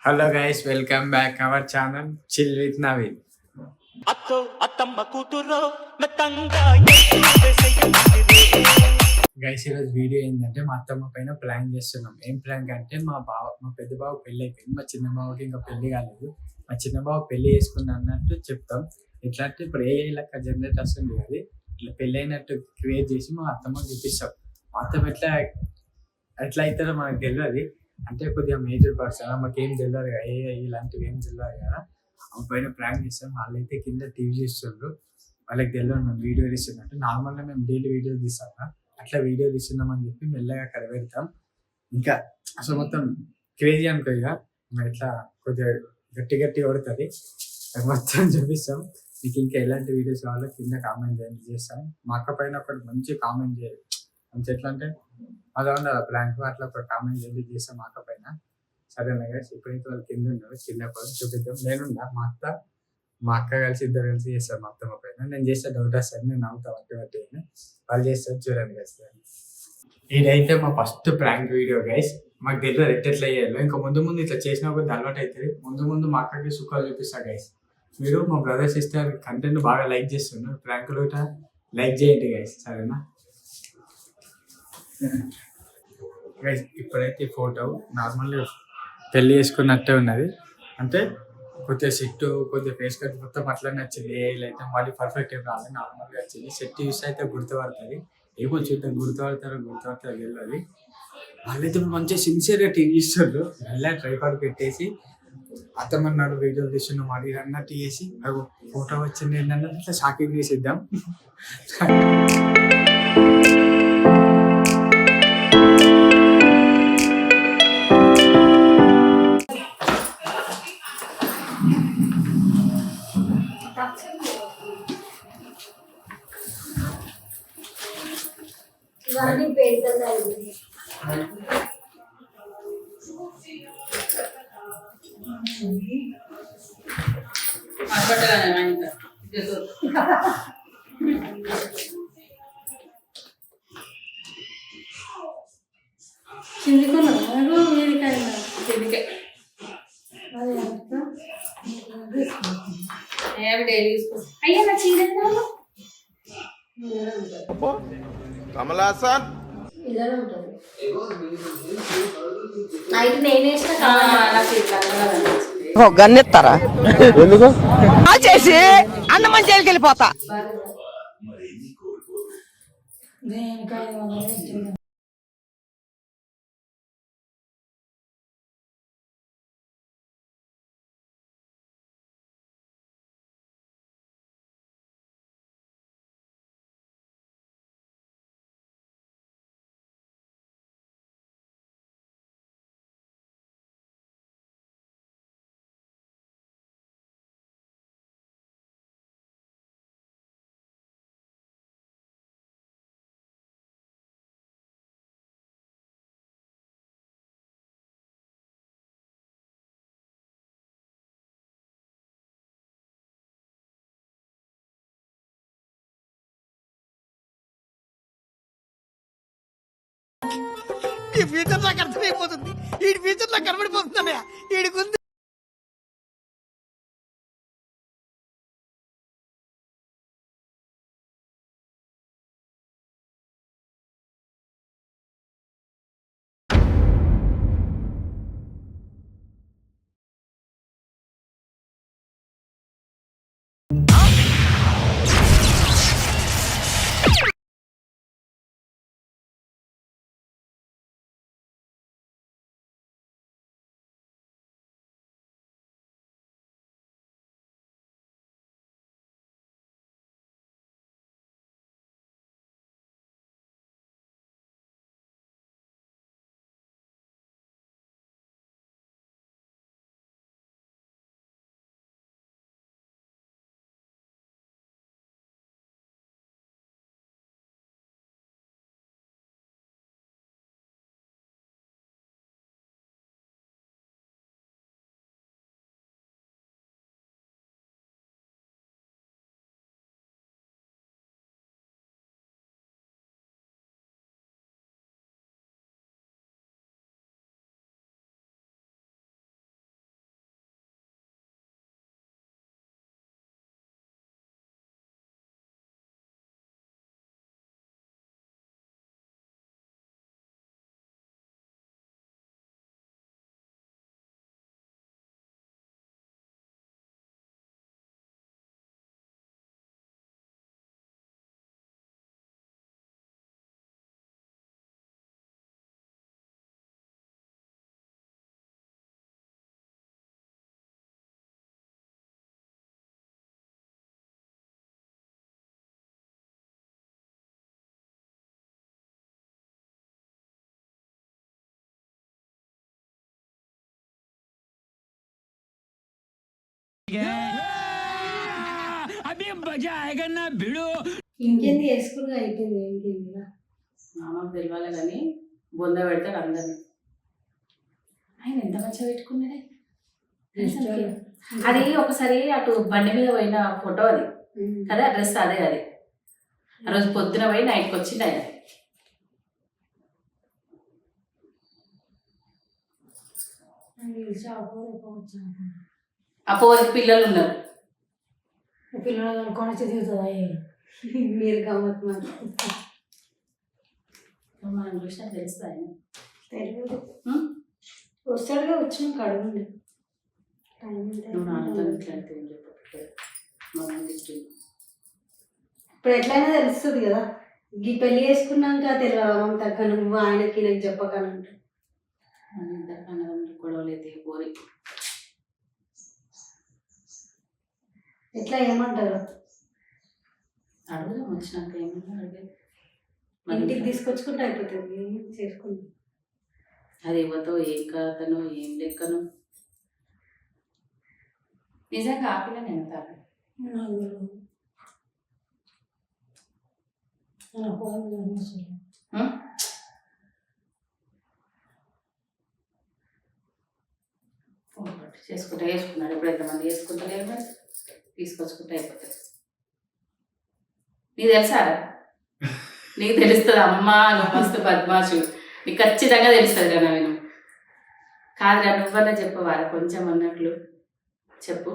Hello guys, welcome back our channel Chill with Naveen. అత్తో అత్తమ్మ కూతురో మెత్తంగా ఎత్తులు వేసేయమంటిరే. Guys ఈరోజు video ఏంటంటే మా అత్తమ్మ పైన ప్లాన్ చేస్తున్నాం. ఏం ప్లాన్ అంటే మా పెద్ద బావ పెళ్లి అయిపోయింది, మా చిన్న బావకి ఇంకా పెళ్లి కాలేదు. మా చిన్న బావ పెళ్లి చేసుకున్నా అన్నట్టు చెప్తాం. ఎట్లా అంటే ఇప్పుడు ఏ లెక్క జనరేట్ వస్తుంది అది ఇట్లా పెళ్లి అయినట్టు క్రియేట్ చేసి మా అత్తమ్మకి చూపిస్తాం. మా అత్తమ్మ ఎట్లా అవుతారో మనకు తెలియదు. అంటే కొద్దిగా మేజర్ పర్సన్, మాకేం తెలియదు కదా, ఇలాంటివి ఏం తెలియదు కదా. ఆమె పైన ప్లాన్ చేస్తాం. వాళ్ళైతే కింద టీవీ చూస్తుండ్రు, వాళ్ళకి తెలియదు మేము వీడియో తీస్తున్నట్టు. నార్మల్గా మేము డైలీ వీడియో తీస్తాం కదా, అట్లా వీడియో తీస్తున్నామని చెప్పి మెల్లగా అక్కడ పెడతాం. ఇంకా అసలు మొత్తం క్రేజీ అనుకో, ఇక ఇట్లా కొద్దిగా గట్టి గట్టి కొడుతుంది, అది మొత్తం చూపిస్తాం. మీకు ఇంకా ఎలాంటి వీడియోస్ కావాలో కింద కామెంట్ చేస్తాం. మా అక్క పైన ఒకటి మంచి కామెంట్ చేయాలి, మంచి ఎట్లా అంటే అలా ఉండదు ప్రాంక్, అట్లా ఒక కామెంట్ చేస్తాం మా అక్క పైన. సరేనా గైస్, ఇప్పుడైతే వాళ్ళు కింద ఉన్నారు, కింద పని చూపిద్దాం. నేనున్నా, మా అక్క కలిసి ఇద్దరు కలిసి చేస్తారు మా అత్తమ్మ పైన. నేను చేస్తే డౌట్ వస్తుంది, నేను నవ్వుతా బట్టి వాళ్ళు చేస్తారు, చూడండి గైస్. ఇదైతే మా ఫస్ట్ ప్రాంక్ వీడియో గైస్. మాకు తెలియదు ఎట్లా చేయాలో, ఇంకా ముందు ముందు ఇట్లా చేసిన కొద్ది అలవాటు అవుతుంది. ముందు మా అక్కకి సుఖాలు చూపిస్తా గైస్. మీరు మా బ్రదర్ సిస్టర్ కంటెంట్ బాగా లైక్ చేస్తున్నారు, ప్రాంకులు లైక్ చేయండి గైస్, సరేనా గైస్. ఇప్పుడైతే ఈ ఫోటో నార్మల్గా పెళ్లి చేసుకున్నట్టే ఉన్నది, అంటే కొద్దిగా సెట్, కొద్దిగా ఫేస్ కట్ మొత్తం అట్లనే వచ్చింది. ఏఐలో అయితే మళ్ళీ పర్ఫెక్ట్ ఏం రాలేదు, నార్మల్గా వచ్చింది. సెట్ యూస్ అయితే గుర్తుపడుతుంది, ఏమో చూద్దాం, గుర్తుపడతారో తెలియదు. వాళ్ళైతే మంచిగా సిన్సియర్గా టీవీ ఇస్తారు. మళ్ళీ ట్రైపాడ్ పెట్టేసి అతమన్నాడు వీడియోలు తీస్తున్నాం అది అన్నట్టు చేసి ఫోటో వచ్చింది ఏంటన్నట్టు ఇట్లా షాకింగ్ చేసిద్దాం. కమలాసన్ గన్నెత్తారా ఎందుకు చేసి అన్నమంచేకి వెళ్ళిపోతా. ఈ ఫ్యూచర్ నాకు అర్థమైపోతుంది, ఈ ఫ్యూచర్ నాకు కనబడిపోతుందా ఈడికి ఇంకేంది వేసుకుని అయిపోయింది ఇంకేంది మామకు తెలియాలి కానీ బొంద పెడతాడు అందరినీ. ఆయన ఎంత మంచిగా పెట్టుకున్నాడే. అది ఒకసారి అటు బండి మీద పోయిన ఫోటో అది కదా, డ్రెస్ అదే అది. ఆ రోజు పొద్దున పోయి నైట్కి వచ్చింది ఆయన. ఆ పోరికి పిల్లలు ఉన్నారు. పిల్లలు అనుకొని తిరుగుతుందా మీరు గమ్మత్ మనం చూసినా తెలుస్తుంది ఆయన. తెలియదు వస్తాడుగా వచ్చిన అడగండి నువ్వు నాన్నతో ఇట్లా అయితే ఏం చెప్పట్లేదు. మనం తిట్టింది. ఇప్పుడు ఎట్లయినా తెలుస్తుంది కదా. ఈ పెళ్లి చేసుకున్నాక తెలియదు మమతక్క నువ్వు ఆయనకి నేను చెప్పకనంటే మన ఇద్దరు అన్నదమ్ములు గొడవలు అయితే పోరి. ఎట్లా ఏమంటారు అడుగుదాం వచ్చినాక ఏమన్నా అడిగేది. ఇంటికి తీసుకొచ్చుకుంటే అయిపోతుంది చేసుకుంటాం. అది ఇవ్వతో ఏం కథనో ఏం లెక్కనో. నిజంగా ఆపిన నేను తాను చేసుకుంటే వేసుకున్నాడు. ఇప్పుడు ఎంతమంది వేసుకుంటారు మరి తీసుకొచ్చుకుంటే అయిపోతుంది. నీకు తెలుసా? నీకు తెలుస్తుంది అమ్మా నువ్వు మస్తు బద్మాషు. నీకు ఖచ్చితంగా తెలుస్తుంది కదా. నేను కాదురా నువ్వన్నా చెప్పవారా కొంచెం అన్నట్లు చెప్పు.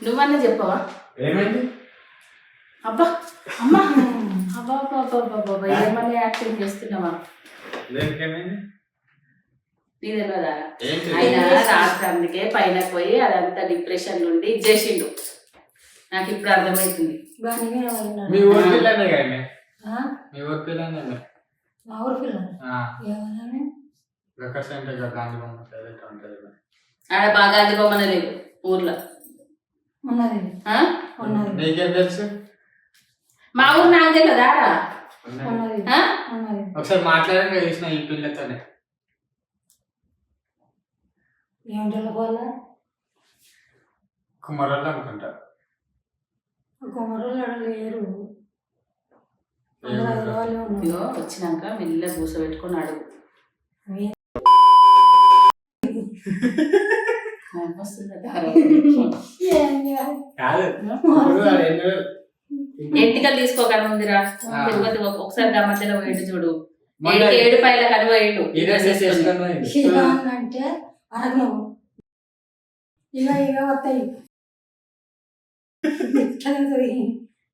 నువ్వన్నా చెప్పవా? అబ్బా అమ్మా అబ్బా అబ్బా అబ్బా ఏమన్నా యాక్టింగ్ చేస్తున్నావా? నీ తెలియదా? ఆయన రాత్రి అందుకే పైన పోయి అదంతా డిప్రెషన్ నుండి ఇచ్చేసిండు. నాకు ఇప్పుడు అర్థమవుతుంది. మీ ఊరు పిల్లనే కానీ మీ ఊరు పిల్లనే మా ఊరు పిల్లలు ఆడ బాగా అందుకోమని లేదు ఊర్లో. నీకేం తెలుసు? మా ఊరు నాకు తెలియదా? ఒకసారి మాట్లాడక చూసిన ఈ పిల్లతోనే. ఏమిటో వాళ్ళ కుమారోళ్ళు అనుకుంటా. కుమారులు లేరు. ఇగో వచ్చినాక మెల్ల కూసబెట్టుకొని అడుగు. ఎంటికలు తీసుకోకుండా ఉందిరా. తిరుపతి ఒకసారి గమ్మత్తులో పోయిండు చూడు. 7 పైల కనువైండు అంటే అడగను ఇక వస్తాయి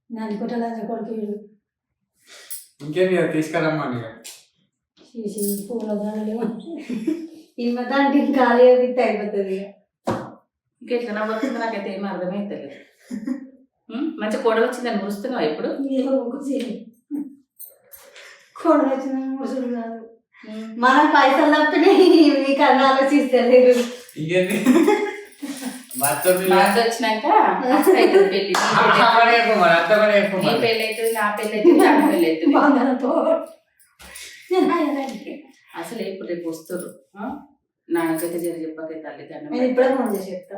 నలుగుటలా కొడుకు ఇంకేం తీసుకురమ్మా. పూల ఈ మతానికి ఖాళీ అయితే అయిపోతుంది. ఇంకెట్లా నవ్వుతుంది నాకైతే ఏమీ అర్థమైతలేదు. మంచి కోడలు వచ్చిందని మురుస్తున్నావా ఇప్పుడు? కోడలు వచ్చిందని మురుసుడు కాదు, మనం పైసలు తప్పినాయి మీకు అన్న ఆలోచిస్తలేదు. వచ్చినాక పెళ్లి పెళ్లి అవుతుంది, నా పెళ్లి అవుతుంది, నా పెళ్లి అవుతుంది. అసలు ఇప్పుడు రేపు వస్తారు. నాకైతే జరి చెప్పకే తల్లి నేను ఇప్పుడే ఫోన్ చేసి చెప్తా.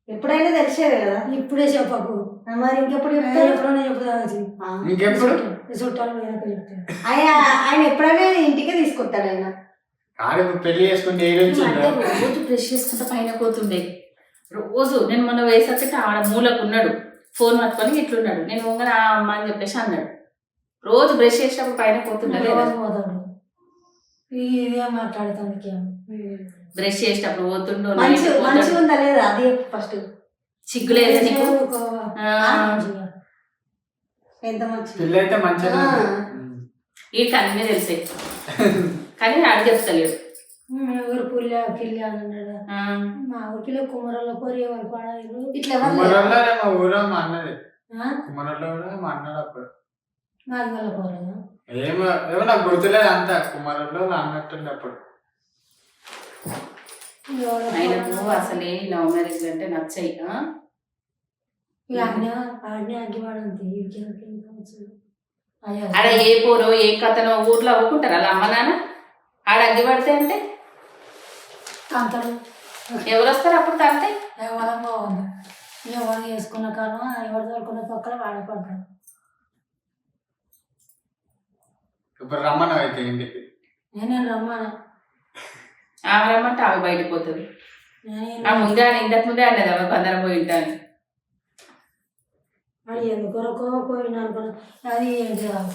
ఎప్పుడైనా తెలిసేది కదా. ఇప్పుడే చెప్పకు మరి ఇంకెప్పుడు చెప్తా? ఎప్పుడైనా చెప్తా చుట్టాలు ఆయన ఎప్పుడైనా ఇంటికే తీసుకొస్తాడు. ఆయన పెళ్లి చేసుకుంటే రోజు బ్రష్ చేసుకుంటా పైన పోతుండే. రోజు నేను మొన్న వేసొచ్చి ఆడ మూలకు ఉన్నాడు, ఫోన్ పట్టుకొని ఇట్లున్నాడు. నేను వంగన అమ్మ అని చెప్పేసి అన్నాడు. రోజు బ్రష్ చేసినప్పుడు పైన పోతుండే. ఇదే మాట్లాడుతానికి బ్రష్ చేసేటప్పుడు పోతుండో మంచిగా ఉందా లేదా అది ఫస్ట్ సిగ్గులేదు నీకు? ఎంత మంచి పిల్ల అయితే మంచిగా వీటికి అన్నీ తెలిసే కానీ అడిగి చెప్తలేడు. ఊరు పుల్ల పిల్లి అని అన్నాడు. మా ఊరి పిల్ల కుమరల్లో కోరి ఎవరు పాడారు ఇట్లా మా ఊరో మా అన్నది. కుమరల్లో కూడా మా అన్నాడు అప్పుడు. నాలుగు పోరాదా ఏమో నాకు గుర్తులేదు అంతా. కుమారుల్లో అన్నట్టుండే అప్పుడు. ఆయనకు అసలే లవ్ మ్యారేజ్ అంటే నచ్చాయి. ఆడ ఏ పోరో ఏ కథనో ఊర్లో అవ్వకుంటారు అలా అమ్మ నాన్న. ఆడ అగ్గి పడితే అంటే ఎవరు వస్తారు అప్పుడు తాగితే? ఎవరం పోవద్దు. ఎవరు చేసుకున్న కాలం ఎవరు తోలుకున్న పక్కన వాడపడతారు. ఇప్పుడు రమ్మను అయితే ఇంటికి. నేను రమ్మను. ఆమె రమ్మంటే ఆమె బయటకు పోతుంది. ఆ ముందే ఇంతకు ముందే అన్నది ఆమె బందరం పోయి ఉంటాను. అది ఎందుకొరకో పోయినా అనుకున్నా. అది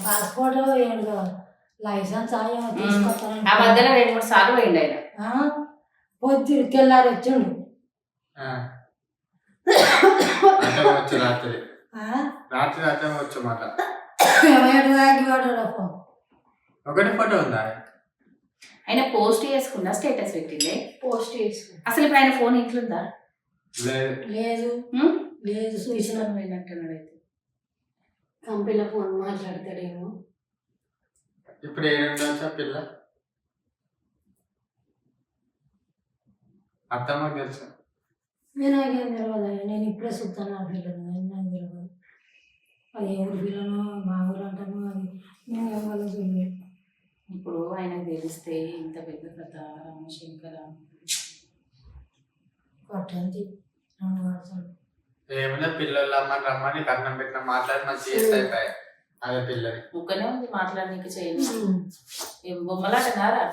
పాస్పోర్ట్ ఏంటో లైసెన్స్ ఏమో తీసుకొస్తాను. ఆ మధ్యలో 2-3 సార్లు పోయిండు ఆయన. పొద్దు తెల్లారి వచ్చిండు. వచ్చు రాత్రి రాత్రి వచ్చు మాట. ఒకటి ఫోటో ఉందా? ఆయన పోస్ట్ చేసుకున్నా స్టేటస్ పెట్టింది. పోస్ట్ చేసుకున్నా. అసలు ఇప్పుడు ఆయన ఫోన్ ఇంట్లుందా? లేదు లేదు చూసిన పోయినట్టున్నాడు. అయితే కంపెనీలో ఫోన్ మాట్లాడతాడేమో. ఇప్పుడు ఏడుండొచ్చా పిల్ల? అత్తమ్మకి తెలుసు. నాకేం తెలియదు. నేను ఇప్పుడే చూస్తాను ఆ పిల్లను. నాకు తెలియదు అది ఎవరి పిల్లను మా ఊరు అంటాను. అది నేను ఎవరు చూడలేదు. ఇప్పుడు ఆయనకు తెలిస్తే ఇంత పెద్ద కథ రామశంకర కొట్టండి 2 వాడతాడు. ఏమైనా పిల్లలు అమ్మని రమ్మని కన్నం పెట్టిన మాట్లాడి మంచి చేస్తాయి. అదే పిల్లని ముక్కనే ఉంది మాట్లాడడానికి చేయండి. ఏం బొమ్మలాటనారా?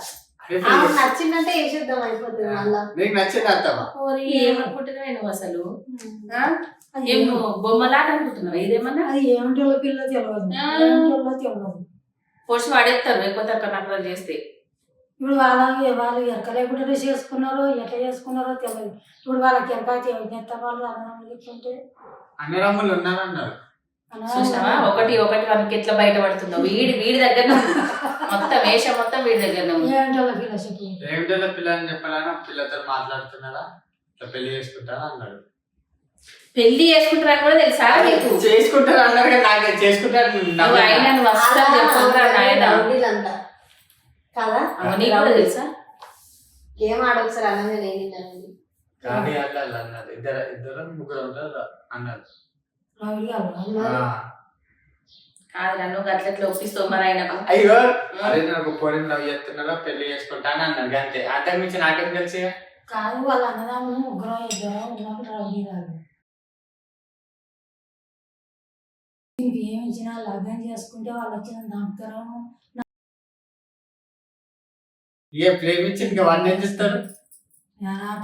నచ్చిందంటే వేసేద్దాం అయిపోతుంది. మళ్ళా నీకు నచ్చింది అత్తమ్మా? ఏమనుకుంటున్నావు నువ్వు అసలు? ఏం బొమ్మలాట అనుకుంటున్నావు? ఇదేమన్నా అది ఏమిటో పిల్ల తెలియదు. ఏమిటో తెలియదు. పొడిచి వాడేస్తారు లేకపోతే అక్కడ అక్కడ చేస్తే. ఇప్పుడు వాళ్ళు ఎరక లేకుండా చేసుకున్నారో ఎట్లా చేసుకున్నారో తెలియదు. ఇప్పుడు వాళ్ళకి ఎరకైతే ఎంత వాళ్ళు అన్నదమ్ములు ఎట్లుంటే అన్నదమ్ములు ఉన్నారన్నారు. చూసినావా? ఒకటి మనకి ఎట్లా బయటపడుతుందో. వీడి దగ్గర మొత్తం వేషం మొత్తం వీడి దగ్గర ఏమిటో పిల్లని చెప్పాలని పిల్లతో మాట్లాడుతున్నారా? ఇట్లా పెళ్లి చేసుకుంటారా అన్నాడు. పెళ్లి చేసుకుంటారని కూడా తెలుసా నీకు? చేసుకుంటారు అన్నారు కదా. నాకు చేసుకుంటారు అయినా నువ్వు అస్సలు చెప్పవురా నాయన. కదా నీకు కూడా తెలుసా? ఏం ఆడొకసారి అన్నది నేను కానీ అట్లా అన్నారు. ఇద్దరు ముగ్గురు ఉంటారు అన్నారు. కాదు నువ్వు అట్లా ఒప్పిస్తావు మరి ఆయనకు. అయ్యో అదే నాకు పోయిన లవ్ చేస్తున్నారా పెళ్లి చేసుకుంటాను అన్నారు. అంతే. అంతకు మించి నాకేం తెలిసి కాదు. వాళ్ళ అన్నదమ్ములు ముగ్గురు ఇద్దరు ఉన్నప్పుడు రవి రాదు. ఏమి ఇచ్చినా లగ్నం చేసుకుంటే వాళ్ళు వచ్చిన నమ్మకం ఏ ప్రేమించి ఇంకా వాళ్ళు ఏం చేస్తారు?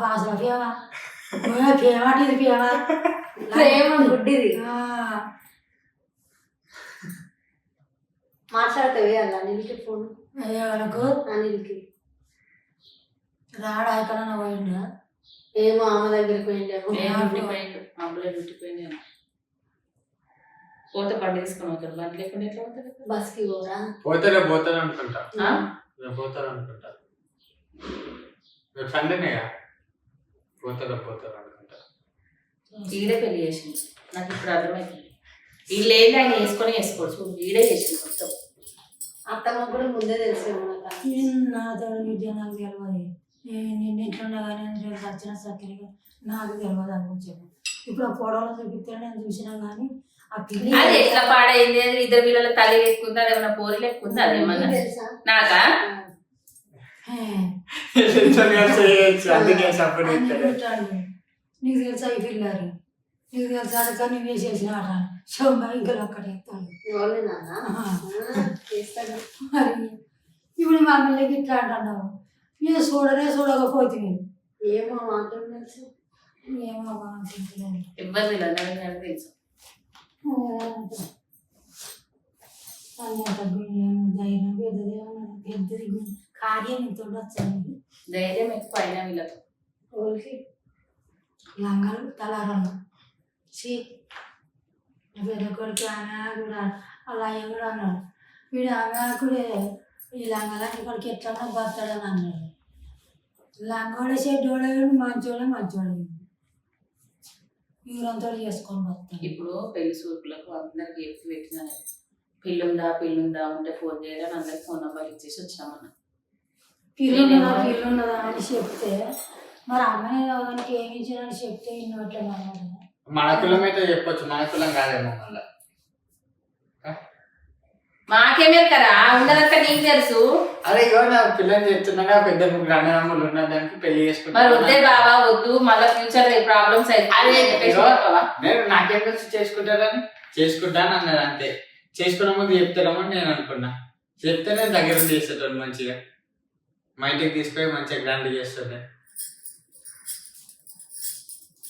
పాసల ప్రేమ గుడ్డిది. మాట్లాడతావే అలా అనిల్కి ఫోన్ అయ్యకు అనిల్కి రాడా ఎక్కడన్నా పోయిండా? ఏమో అమ్మ దగ్గరికి పోయిండేమో. అమ్ములో డ్యూటీపోయింది. పోతే బండి తీసుకొని పోతారు. బండి లేకుండా ఎట్లా పోతారు? బస్కి పోరా? పోతారు అనుకుంటా. పోతారు అనుకుంటా. సండేనేగా పోతారు అనుకుంటా. ఈడే పెళ్లి చేసింది. నాకు ఇప్పుడు అర్థమైంది. వీళ్ళు ఏంటి ఆయన వేసుకోవచ్చు. ఈడే చేసింది మొత్తం. అత్తమ్మ కూడా ముందే తెలిసేమో. నాతో విద్య నాకు తెలియదు. నేను ఇంట్లో కానీ వచ్చిన సక్కగా నాకు తెలియదు అనిపించాను. ఇప్పుడు ఆ పొడవలో చూపిస్తే నేను చూసినా కానీ ఆ పిల్లి అది ఎట్లా పాడైంది. అది 2 పిల్లల తల్లి లెక్కుంది. అదేమన్నా పోరి లెక్కుంది. అదేమన్నా తెలుసా నాకా? నీకు తెలుసా ఈ పిల్లారు? నీకు తెలుసా? కానీ నువ్వు వేసేసిన ఆట సౌంబాయిలు అక్కడ ఎత్తాను. మరి ఇప్పుడు మా పిల్లకి ఇట్లా అంటున్నావు. నేను చూడకపోతే ఏమో మాత్రం తెలుసు. ఏమో ఇబ్బంది లేదు తెలుసు. ధైర్యం పెద్దది కార్యం ఇంత వచ్చాను. ధైర్యం ఎక్కువ అయినా వీళ్ళతో. ఓల్కి లంగాలు తలారాలు పెద్ద కొడుకు ఆమె కూడా అలా కూడా అన్నాడు. వీడు ఆమె కూడా ఈ లంగాలని కొడుకు ఎట్లన్నా బతాడని అన్నాడు. లంగోడ చెడ్డోడే మంచోడే వీరంతా చేసుకొని బతాడు. ఇప్పుడు పెళ్లి సూపులకు అందరికి ఎత్తి పెట్టినా పిల్లుందా ఉంటే ఫోన్ చేయాలని అందరికి ఫోన్ నెంబర్ ఇచ్చేసి వచ్చినామన్నా. పిల్లున్నదా అని చెప్తే మరి అమ్మాయి దానికి ఏమి ఇచ్చారని చెప్తే ఇన్నట్లే మన కులం అయితే చెప్పొచ్చు. మన కులం కాదేమో మళ్ళీ మాకేమేరు కదా ఉండదంతా నీకు తెలుసు. అదే ఇగో నా పిల్లలు చెప్తున్నాగా పెద్ద ముగ్గురు అన్నదమ్ములు ఉన్న దానికి పెళ్లి మరి చేసుకుంటాను. వద్దే బావా వద్దు, మళ్ళీ ఫ్యూచర్ ప్రాబ్లమ్స్ నేను నాకేం తెలుసు చేసుకుంటారని. చేసుకుంటాను అన్నది అంతే. చేసుకున్న ముందు చెప్తారేమో నేను అనుకున్నా. చెప్తేనే దగ్గర చేసేటోడు మంచిగా. మా ఇంటికి తీసుకొని మంచిగా గ్రాండ్ చేస్తుండే.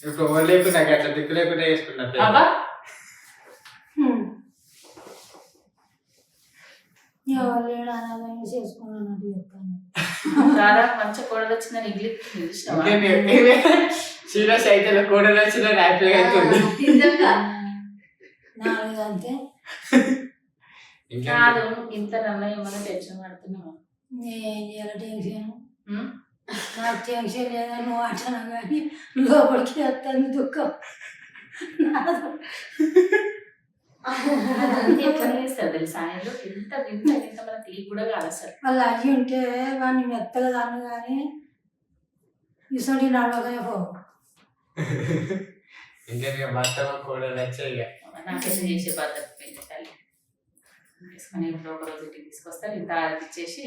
ఇప్పుడు ఎవరు లేకుండా అట్లా దిక్కు లేకుండా చేసుకున్నా. ఎవరు లేడు అనాథంగా చేసుకున్నాను చెప్తాను. చాలా మంచి కోడలు వచ్చిందని ఇడ్లీ సీరియస్ అయితే కూడలు వచ్చిన హ్యాపీగా అవుతుంది. నాలుగు అంతే కాదు ఇంత నన్ను ఏమైనా టెన్షన్ పడుతున్నావా? ఏం చేయాలి టెన్షన్? నాకు టెన్షన్ లేదా నువ్వు అంటున్నా కానీ లోపలికి వస్తాను దుఃఖం. ఎట్లా చేస్తారు తెలుసా? ఇంత వింత వింత మన తీసి కూడా కాదు అసలు. వాళ్ళు అయ్యి ఉంటే వాడిని మెత్తగా దాన్ని కానీ ఇసోటి నడవగానే పోవు. ఇంకా భర్త కూడలు వచ్చాయి. నాకైతే చేసే పద్ధతి పోయింది తల్లి. తీసుకొని ఇప్పుడు ఒక రోజు ఇంటికి తీసుకొస్తారు, ఇంత ఇచ్చేసి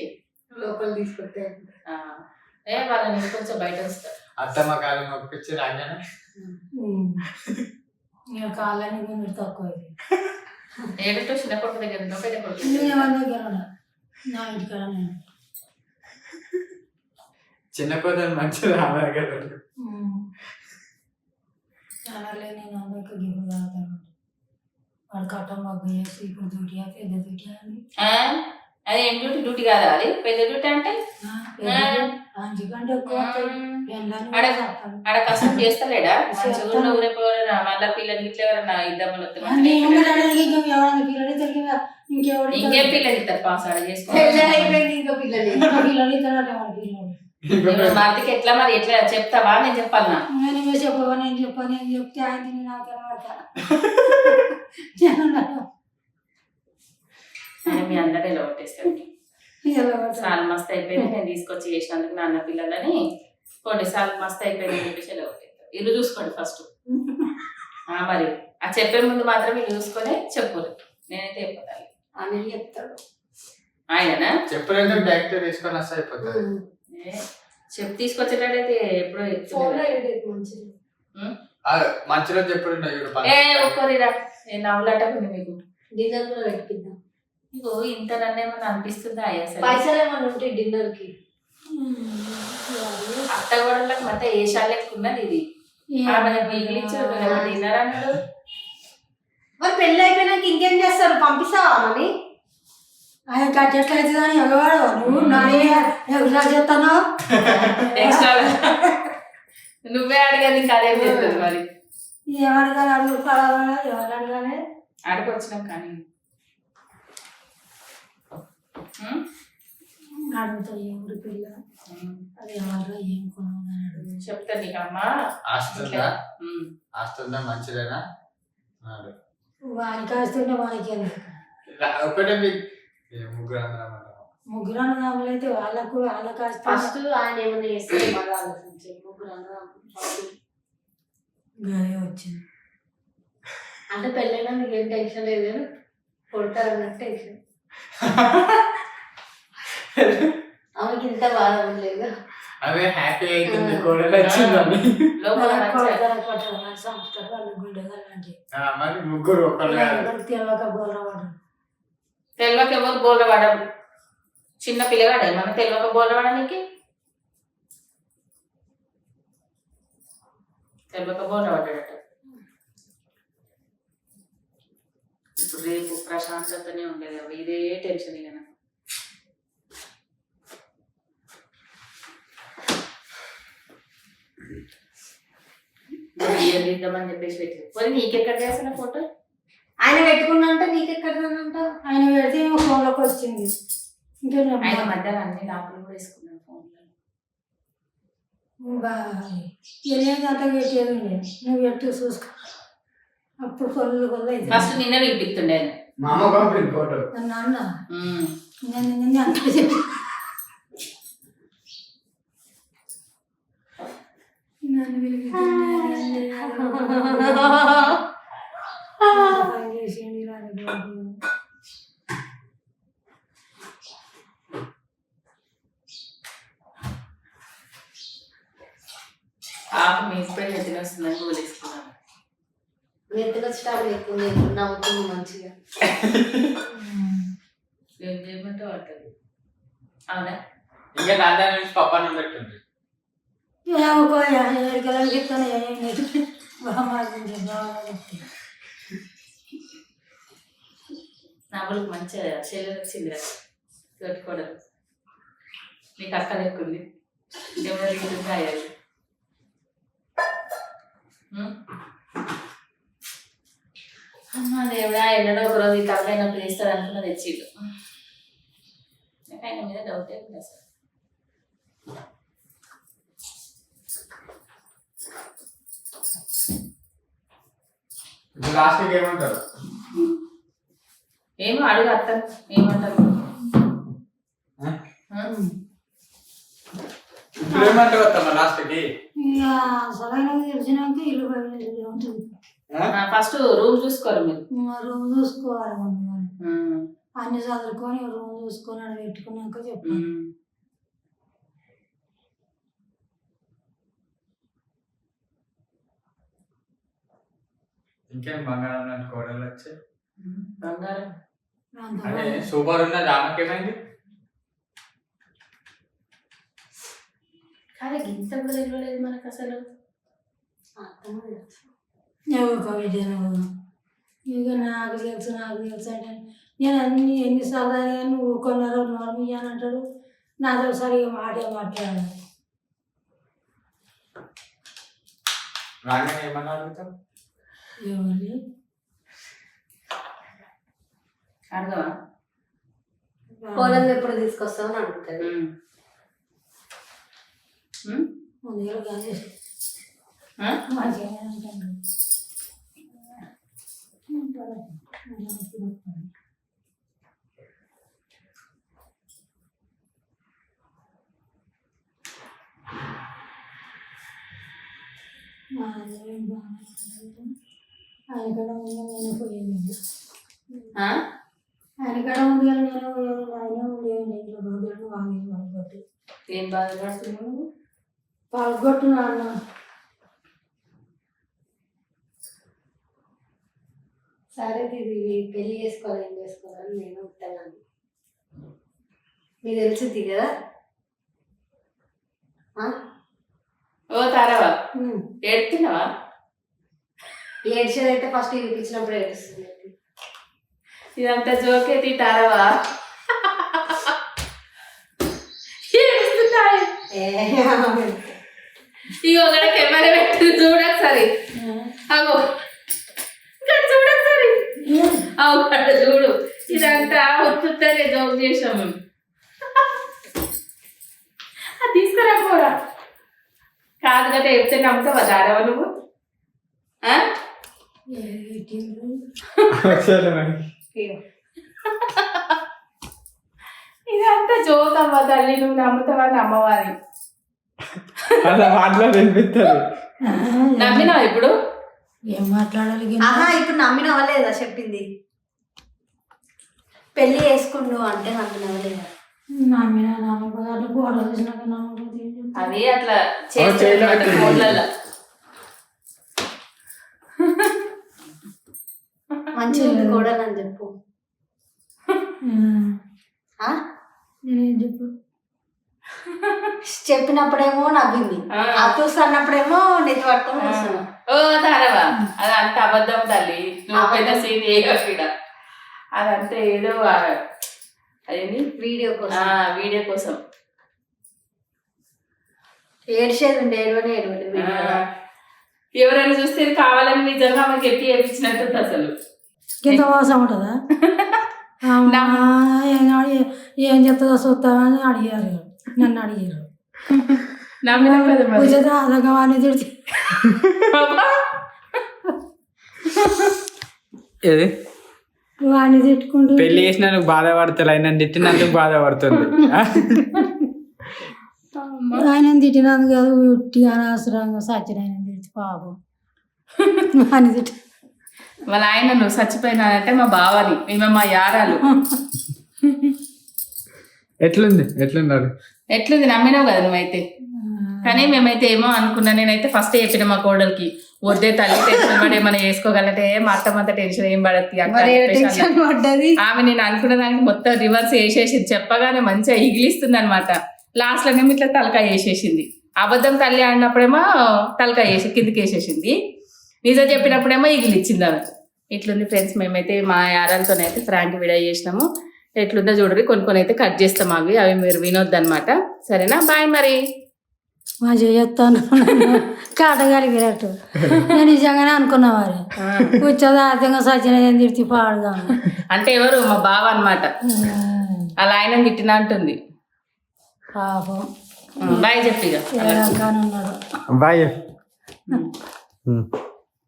లోపల తీసుకొస్తే వాళ్ళని కొంచెం బయట వస్తారు. అత్తమ్మ కాలం మొక్కిచ్చి రాగానే నేను కాళ్ళని గుండె తక్కువ ఏమిటో చిన్న కొడుకు దగ్గర ఉందో పెద్ద కొడుకు ఎవరి దగ్గర నా ఇంటికాడ నేను చిన్న కొద్ది మంచిది ఆమె దగ్గర చాలాలే నేను అందరికి గిఫ్ట్ తాగుతాను. వాడు కట్టం బాగా చేసి ఇప్పుడు డ్యూటీయా పెద్ద డ్యూటీ అని. అది ఏం డ్యూటీ? డ్యూటీ కాదా అది? పెద్ద డ్యూటీ అంటే అంచుకంటే ఎక్కువ ఆడ కష్టం చేస్తలేడా? మంచిగా ఊరేపోయినా మళ్ళా పిల్లలు ఇట్లా ఎవరన్నా ఇద్దామని ఇంకేం పిల్లలు ఇస్తారు పాస్ ఆడ చేసుకోవాలి. మరిదికి ఎట్లా మరి ఎట్లా చెప్తావా? నేను చెప్పాలనా? నేను చెప్పవా? నేను చెప్పాను. నేను చెప్తే ఆయన నాకు మీ అందరూ ఎలా కొట్టేస్తాడు. సాల్ మస్తు అయిపోయింది నేను తీసుకొచ్చి చేసినందుకు నాన్న పిల్లలని కొన్ని సార్లు మస్తు అయిపోయింది అని చెప్పేసి ఎలా కొట్టేస్తారు. ఇల్లు చూసుకోండి ఫస్ట్. మరి ఆ చెప్పే ముందు మాత్రం ఇల్లు చూసుకొని చెప్పురు. నేనైతే చెప్పాలి అని చెప్తాడు ఆయననా? చెప్పలేదంటే డైరెక్ట్ తీసుకొని వస్తే అయిపోతుంది. చెప్పు తీసుకొచ్చేటట్టయితే ఎప్పుడు మంచిలో చెప్పుడు ఒక్కరిరా నవ్వులాటకుంది మీకు. డిన్నర్ కూడా పెట్టిద్దాం. ఇగో ఇంత నన్ను ఏమన్నా అనిపిస్తుందా? పైసలు ఏమన్నా ఉంటే డిన్నర్ కి అత్త గోడలకు మధ్య ఏ షాల్ ఎక్కున్నది ఇది. డిన్నర్ అన్నాడు. మరి పెళ్ళి అయిపోయినాక ఇంకేం చేస్తారు? పంపిస్తావా అని ఆయన కట్టెట్లు అవుతుందని ఎవరు నువ్వు నా చెప్తాను. నువ్వే అడిగా నీకు అదేం చేస్తుంది మరి. ఏమడగాలి? అడుగుతాడా? ఎవరు అడగాలి? అడుగొచ్చినాం కానీ అడుగుతా ఎవరి పిల్ల అది ఎవరు ఏం కొనని చెప్తా నీకు అమ్మా. ఆస్తుందా మంచిదేనా? వానికి ఆస్తుంటే మనకి ఒకటే ముగ్గురు అన్నదమ్ములు అయితే వాళ్ళకి ఫస్ట్ ఆయన ఏమైనా చేస్తే మళ్ళీ ఆలోచించారు. ముగ్గురు గదే వచ్చింది అంటే పెళ్ళైనా నీకు ఏం టెన్షన్ లేదు కానీ కొడతారన్నట్టు టెన్షన్. ఆమెకి ఇంత బాధ ఉండలేదు. అదే హ్యాపీ అవుతుంది కూడలు వచ్చిందని. మరి ముగ్గురు తెలియక ఎవరు బోలవాడ చిన్న పిల్లగాడే మన తెలియక బోలవాడానికి తెలియక బోలవాడాడట. ఇప్పుడు రేపు ప్రశాంతతనే ఉండేది. ఇదే టెన్షన్ ఇక నాకు. ఇద్దామని చెప్పేసి పెట్టి పోనీ నీకెక్కడ చేస్తున్న ఫోటో ఆయన పెట్టుకున్నా అంటే నీకెక్కడంట ఆయన పెడితే ఫోన్లోకి వచ్చింది. ఆయన మధ్యలో అన్ని లాకులు కూడా వేసుకున్నాను ఫోన్లో. అంతా పెట్టేది నువ్వు ఎట్టు చూసుకో. అప్పుడు కొల్లు కొల్లు ఫస్ట్ నిన్న పిలిపిస్తుండే నన్ను అన్న నేను నిన్న అంత చెప్పి నన్ను పాప మీ ఇప్పుడే నెత్తిన వస్తుందని వదిలేసుకున్నాను. నెత్తిన వచ్చేటప్పుడు ఎక్కువ నేను నవ్వుతుంది మంచిగా. ఏం చేయమంటావు అంటది. అవునా? ఇంకా నాన్న నుంచి పప్పని ఉన్నట్టుంది. నవ్వులకు మంచిగా చెల్లెలు వచ్చింది పెట్టుకోవడం. నీకు అక్క లెక్కుంది. ఎవరు ఇంటికి అయ్యాలి. అమ్మా దేవుడా, ఎన్నడో ఒకరోజు ఈ తలకైనా ప్లేస్తారు అనుకున్న తెచ్చిళ్ళు. ఆయన మీద డౌటే ఉంది అసలు. లాస్ట్ ఏమంటారు? ఏమో అడుగు అత్త ఏమంటారు. ఇప్పుడు ఏమంటారు వస్తామా లాస్ట్కి? తెలిసినాక ఇల్లు ఉంటుంది. ఫస్ట్ రూమ్ చూసుకోరు మీరు. రూమ్ చూసుకోవాలి అన్ని చదువుకొని రూమ్ చూసుకొని అని పెట్టుకున్నాక చెప్పాలి. ఇంకేం బంగారం లాంటి కోడలు వచ్చాయి. బంగారం అదే సూపర్ ఉన్నది. ఆమెకేమైంది? కానీ ఇంత కూడా తెలియలేదు మనకు అసలు. ఇక నాకు తెలుసు అంటే నేను అన్ని ఎన్నిసార్లు అయ్యా నువ్వు కొన్నారు నోర్మి అని అంటాడు. నాతో సరిగా మాట్లాడాలి. రాగానే ఏమన్నా అడుగుతావు? ఎవరి అడగవా? కోడలు ఎప్పుడు తీసుకొస్తామని అడుగుతాడు. ముందుగా కానీ మంచిగా అంటాడు. ఆయన కూడా ముందుగా నేను పోయేది. ఆయన కూడా ముందుగా నేను పోయేది. ఆయన ఉండేది ఇంట్లో రోజులను వాగేది పాల్గొట్టు. ఏం బాధపడుతున్నావు? పాల్గొట్టు నాన్న. సరే ఇది పెళ్లి చేసుకోవాలి ఏం చేసుకోవాలని నేను ఉంటాను. మీకు తెలిసింది కదా. ఓ తారావా, ఏడుతున్నావా? ఏడ్చేదైతే ఫస్ట్ ఇప్పించినప్పుడు ఏడుస్తుంది. ఇదంతా జోకే తారావా. ఏడుస్తున్నాయి. ఇగో ఒకడ కెమెరా పెట్టింది చూడొకసారి. అగో చూడొకసారి. అక్కడ చూడు. ఇదంతా ఒత్తుతానే జోక్ చేసాం మేము. అది తీసుకురా పోరా. కాదు కదా చెప్తే నమ్ముతావా తారావా నువ్వు? ఇదంతా జోక్ అమ్మ తల్లి. నువ్వు నమ్ముతావా నమ్మవాని అలా మాట్లాడిపిస్తారు. నమ్మినావా ఇప్పుడు? ఏం మాట్లాడాలి? ఇప్పుడు నమ్మినవా లేదా చెప్పింది? పెళ్లి చేసుకుండు అంటే నమ్మినవా లేదా? నమ్మిన నమ్మకాలు గోడ చూసినాక నమ్మకం. అది అట్లా చేస్తే ఫోన్లలో మంచి కూడా అని చెప్పు. నేనేం చెప్పు? చెప్పినప్పుడేమో నవ్వింది, చూస్తా అన్నప్పుడేమో నెత్తి పట్టుకొని వస్తున్నావు. ఓ తారవా, అదంతా అబద్ధం తల్లి. నువ్వు పెద్ద సీన్ ఏడ. అదంతా ఏదో అదేంటి వీడియో కోసం. వీడియో కోసం ఏడ్చేది ఉండే. ఏడవని ఎవరైనా చూస్తే ఇది కావాలని నిజంగా ఆమెకి ఎత్తి ఏపించినట్టు అసలు. కింద వాసం ఉంటుందా? ఏం చెప్తుందో చూస్తామని అడిగారు. నన్ను అడిగారు. వాడిని తిడితే వాడిని తిట్టుకుంటూ పెళ్లి చేసినందుకు బాధపడతారు. ఆయన తిట్టినందుకు బాధపడుతుంది. ఆయన తిట్టినందుకు కాదు, ఉట్టి అనవసరంగా సచిన ఆయన తిడిచి పాపం అని తిట్టి. వాళ్ళ ఆయన నువ్వు చచ్చిపోయినానంటే మా బావని, మేము మా యారాలు. ఎట్లుంది? ఎట్లుంది నమ్మినావు కదా నువ్వైతే. కానీ మేమైతే ఏమో అనుకున్నా. నేనైతే ఫస్ట్ చెప్పిన మా కోడలికి, వద్దే తల్లి టెన్షన్ పడి ఏమైనా చేసుకోగలంటే మా అత్తమంతా టెన్షన్ ఏం పడద్ది పడ్డది. ఆమె నేను అనుకున్న దానికి మొత్తం రివర్స్ వేసేసింది. చెప్పగానే మంచిగా ఇగిలిస్తుంది అనమాట. లాస్ట్ లోనేమో ఇట్లా తలకాయ వేసేసింది. అబద్ధం తల్లి ఆడినప్పుడేమో తలకాయ వేసి కిందికి వేసేసింది. నిజం చెప్పినప్పుడేమో ఇగిలిచ్చింది ఆమె. ఇట్లుంది ఫ్రెండ్స్. మేమైతే మా యారాలతోనైతే ఫ్రాంక్ వీడియో చేసినాము. ఎట్లుందో చూడరు. కొన్ని అయితే కట్ చేస్తాం. అవి మీరు వినొద్దు అనమాట. సరేనా? బాయ్ మరి. మా చేయొత్తాను కాటగలిగినట్టు నేను నిజంగానే అనుకున్నా మరి కూర్చోదా అర్థంగా సచిన తిడితే పాడుగా అంటే ఎవరు? మా బావ అనమాట. అలా ఆయన తిట్టినా అంటుంది. పాపం. బాయ్ చెప్పిగా ఉన్నాడు. బాయ్.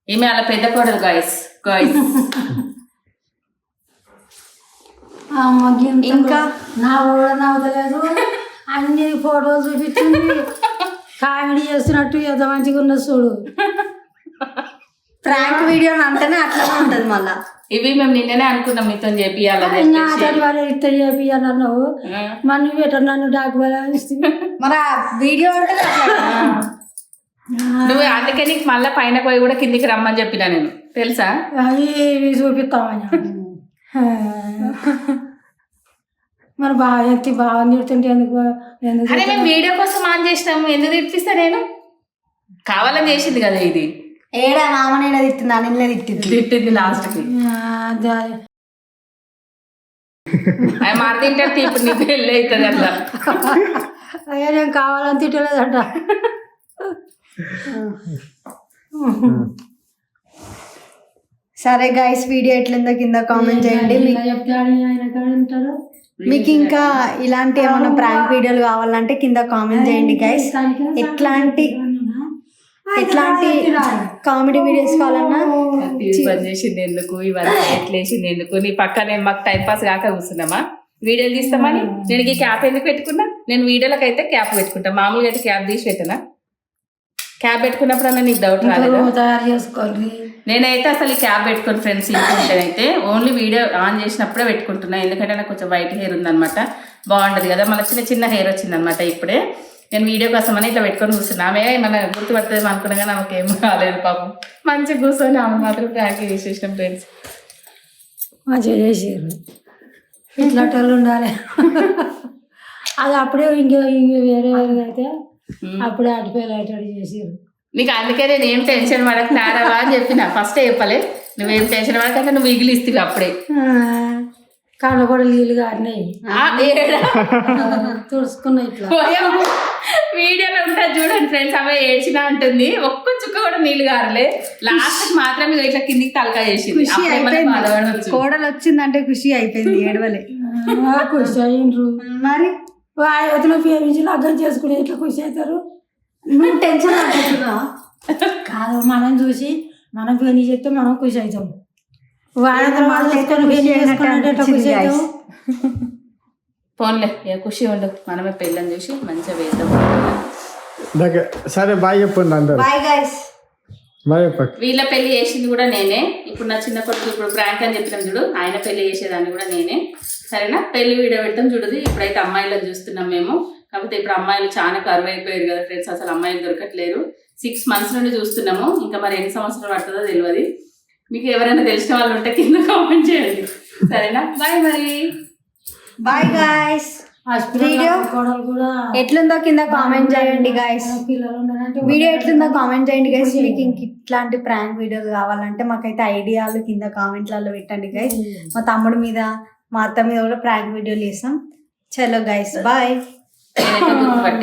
ఈమె అలా పెద్ద కోడలు గాయస్. ఇంకా నా కూడా నవ్వలేదు. అన్ని ఫోటోలు చూపించింది. కామెడీ చేస్తున్నట్టు ఎంత మంచిగా ఉన్న చూడు. ప్రాంక్ వీడియో అంటేనే అట్లా ఉంటది. మళ్ళా ఇవి మేము నిన్ననే అనుకున్నాం మీతో చేపియాలని. ఇట్లా చేపియాలన్నావు మన పెట్టరు నన్ను డాక్యుమెంట్ మరి వీడియో అంటే నువ్వు అందుకే నీకు మళ్ళీ పైన పోయి కూడా కిందికి రమ్మని చెప్పినా నేను, తెలుసా? అవి చూపిస్తామని మరి బాగా ఎత్తి బాగా తిడుతుంటే ఎందుకు? అరే మేము వీడియో కోసం ఆన్ చేసినాము. ఎందుకు తిప్పిస్తా నేను? కావాలని చేసింది కదా ఇది. ఏడా మామనేనా తిట్టింది? అనిలే తిట్టింది లాస్ట్ కి. అవి మరి తింటే ఇప్పుడు నీకు పెళ్ళి అవుతుంది అట్లా. అయ్యా నేను కావాలని తిట్టలేదంట. సరే గైస్, వీడియో ఎట్లుందో కింద కామెంట్ చేయండి. మీకు ఇంకా ఇలాంటి ఏమైనా ప్రాంక్ వీడియోలు కావాలంటే కింద కామెంట్ చేయండి గైస్. ఎట్లాంటి కామెడీ వీడియోస్ కావాలన్నా పని చేసింది ఎందుకు, ఇవన్నీ ఎట్లేసింది ఎందుకు, నీ పక్క నేను మాకు టైం పాస్ కాక కూర్చున్నామా వీడియోలు తీస్తామని. నేను ఈ క్యాప్ ఎందుకు పెట్టుకున్నా? నేను వీడియోలకు అయితే క్యాప్ పెట్టుకుంటా. మామూలుగా అయితే క్యాప్ తీసి పెట్టనా? క్యాప్ పెట్టుకున్నప్పుడు అన్న నీకు డౌట్ రాలేదు? తయారు చేసుకోండి. నేనైతే అసలు ఈ క్యాప్ పెట్టుకోను ఫ్రెండ్స్. ఇంకొంటే ఓన్లీ వీడియో ఆన్ చేసినప్పుడే పెట్టుకుంటున్నా. ఎందుకంటే నాకు కొంచెం వైట్ హెయిర్ ఉందనమాట. బాగుంటది కదా. మళ్ళీ చిన్న హెయిర్ వచ్చిందనమాట. ఇప్పుడే నేను వీడియో కోసం అని ఇట్లా పెట్టుకొని కూర్చున్నా. ఆమె మన గుర్తుపడుతుంది అనుకున్నా కానీ ఆమెకు ఏం కాలేదు పాపం. మంచిగా కూర్చొని ఆమె మాత్రం ప్రాంక్ చేసేసినాం ఫ్రెండ్స్. మంచిగా చేసారు. ఇట్లాంటి వాళ్ళు ఉండాలి. అది అప్పుడే ఇంకో వేరే అయితే అప్పుడే అటుపోయి చేసారు. నీకు అందుకే నేను ఏం టెన్షన్ పడకు నారావా అని చెప్పిన. ఫస్ట్ చెప్పలే నువ్వేం టెన్షన్ పడకంటే నువ్వు మిగిలిస్తావు అప్పుడే. కళ్ళు కూడా నీళ్ళు కారినాయి తుడుచుకున్నాయి. ఇట్లా వీడియోలో ఉంటుంది చూడండి ఫ్రెండ్స్. ఆమె ఏడ్చినా అంటుంది. ఒక్క చుక్క కూడా నీళ్ళు కారలే. లాస్ట్ మాత్రం ఇట్లా కిందికి తలకా చేసింది. కోడలు వచ్చిందంటే ఖుషి అయిపోయింది. ఏడవలే ఖుషి అయ్యిండ్రు. మరి అతను ప్రేమించి లగ్గం చేసుకుని ఎట్లా ఖుషి అవుతారు? నువ్వు టెన్షన్ పడుతున్నా కాదు. మనం చూసి మనం పెళ్లి చేస్తే మనం ఖుషి అవుతాం. ఫోన్లే ఖుషి ఉండు. మనమే పెళ్ళని చూసి మంచిగా వేద్దాం. సరే బాయ్ చెప్పండి అందరూ. Bye guys. బాయ్ చెప్పండి. వీళ్ళ పెళ్లి చేసింది కూడా నేనే. ఇప్పుడు నా చిన్న కొడుకు ఇప్పుడు ప్రాంక్ అని చెప్పినాం చూడు, ఆయన పెళ్లి చేసేదాన్ని కూడా నేనే. సరేనా? పెళ్లి వీడియో పెడతాం చూడదు. ఇప్పుడైతే అమ్మాయిలను చూస్తున్నాం మేము. కాకపోతే ఇప్పుడు అమ్మాయిలు చాలా కరువు అయిపోయారు కదా ఫ్రెండ్స్. అసలు అమ్మాయిలు దొరకట్లేరు. 6 months నుండి చూస్తున్నాము. ఇంకా మరి ఎన్ని సంవత్సరాలు పడుతుందో తెలియదు. మీకు ఎవరైనా తెలిసిన వాళ్ళు ఉంటే కింద కామెంట్ చేయండి. సరేనా? బాయ్ మరి. Bye guys. వీడియో ఎట్లుందో కింద కామెంట్ చేయండి గైస్. వీడియో ఎట్లుందో కామెంట్ చేయండి గైస్. మీకు ఇంక ఇట్లాంటి ప్రాంక్ వీడియోలు కావాలంటే మాకైతే ఐడియాలు కింద కామెంట్లలో పెట్టండి గైస్. మా తమ్ముడు మీద మా అత్త మీద కూడా ప్రాంక్ వీడియోలు చేస్తాం. చలో గైస్ బాయ్. గుర్తుపట్టేస్తాను.